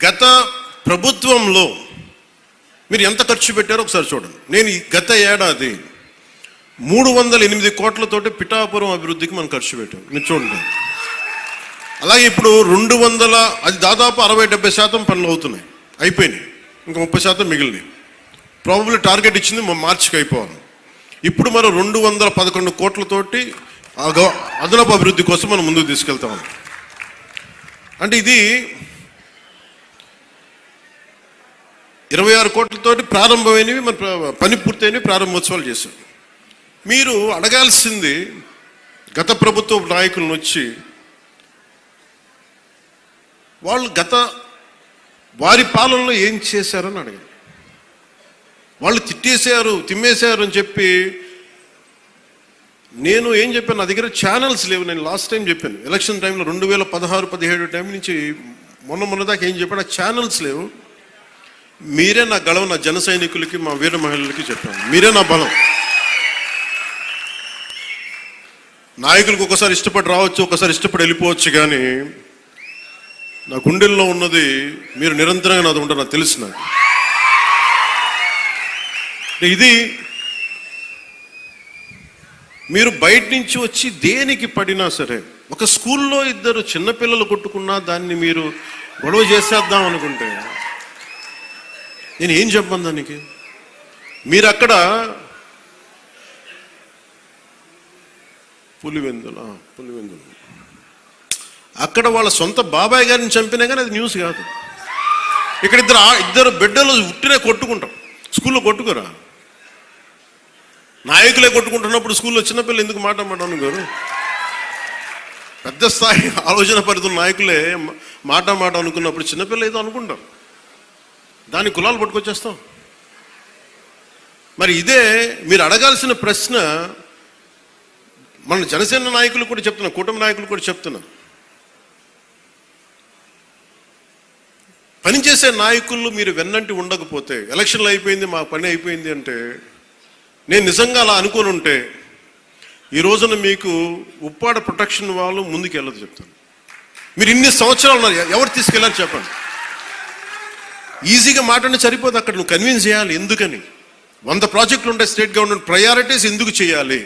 గత ప్రభుత్వంలో మీరు ఎంత ఖర్చు పెట్టారో ఒకసారి చూడండి. నేను ఈ గత ఏడాది 308 కోట్లతోటి పిఠాపురం అభివృద్ధికి మనం ఖర్చు పెట్టాం. మీరు చూడండి. అలాగే ఇప్పుడు 200, అది దాదాపు 60-70% పనులు అవుతున్నాయి, అయిపోయినాయి. ఇంకా 30% మిగిలినాయి. ప్రాబబ్లీ టార్గెట్ ఇచ్చింది మార్చికి అయిపోవాలి. ఇప్పుడు మనం 211 కోట్లతోటి అదనపు అభివృద్ధి కోసం మనం ముందుకు తీసుకెళ్తాం. అంటే ఇది 26 కోట్లతోటి ప్రారంభమైనవి, మన పని పూర్తయినవి, ప్రారంభోత్సవాలు చేశాం. మీరు అడగాల్సింది గత ప్రభుత్వ నాయకులను వచ్చి, వాళ్ళు వారి పాలనలో ఏం చేశారని అడగాలి. వాళ్ళు తిమ్మేశారు అని చెప్పి నేను ఏం చెప్పాను, నా దగ్గర ఛానల్స్ లేవు. నేను లాస్ట్ టైం చెప్పాను, ఎలక్షన్ టైంలో 2016-17 టైం నుంచి మొన్న దాకా ఏం చెప్పాను, ఆ ఛానల్స్ లేవు. మీరే నా గళం, నా జన సైనికులకి, మా వీర మహిళలకి చెప్పాను. మీరే నా బలం. నాయకులకు ఒకసారి ఇష్టపడి రావచ్చు, ఒకసారి ఇష్టపడి వెళ్ళిపోవచ్చు, కానీ నా గుండెల్లో ఉన్నది మీరు నిరంతరంగా నాది ఉంటారు, నాకు తెలుసు. నాకు ఇది మీరు బయట నుంచి వచ్చి దేనికి పడినా సరే, ఒక స్కూల్లో 2 చిన్నపిల్లలు కొట్టుకున్నా దాన్ని మీరు గొడవ చేసేద్దాం అనుకుంటే నేను ఏం చెప్పను దానికి. మీరు అక్కడ పులివెందులు అక్కడ వాళ్ళ సొంత బాబాయ్ గారిని చంపినా కానీ అది న్యూస్ కాదు. ఇక్కడ ఇద్దరు బిడ్డలు ఉట్టినే కొట్టుకుంటాం, స్కూల్లో కొట్టుకోరా. నాయకులే కొట్టుకుంటున్నప్పుడు స్కూల్లో చిన్నపిల్లలు ఎందుకు మాట్లాడమని గారు? పెద్ద స్థాయి ఆలోచన పరిధుల నాయకులే మాట అనుకున్నప్పుడు చిన్నపిల్ల ఏదో అనుకుంటాం, దాని కులాలు పట్టుకొచ్చేస్తాం. మరి ఇదే మీరు అడగాల్సిన ప్రశ్న. మన జనసేన నాయకులు కూడా చెప్తున్నా, కూటమి నాయకులు కూడా చెప్తున్నా, పనిచేసే నాయకులు మీరు వెన్నంటి ఉండకపోతే, ఎలక్షన్లు అయిపోయింది మా పని అయిపోయింది అంటే, నేను నిజంగా అలా అనుకుని ఉంటే ఈ రోజున మీకు ఉప్పాడ ప్రొటెక్షన్ వాళ్ళు ముందుకు వెళ్ళదు చెప్తాను. మీరు ఇన్ని సంవత్సరాలు ఉన్నారు, ఎవరు తీసుకెళ్ళారు చెప్పండి. ఈజీగా మాట్లాడి సరిపోదు, అక్కడ నువ్వు కన్విన్స్ చేయాలి. ఎందుకని 100 ప్రాజెక్టులు ఉంటాయి, స్టేట్ గవర్నమెంట్ ప్రయారిటీస్ ఎందుకు చేయాలి.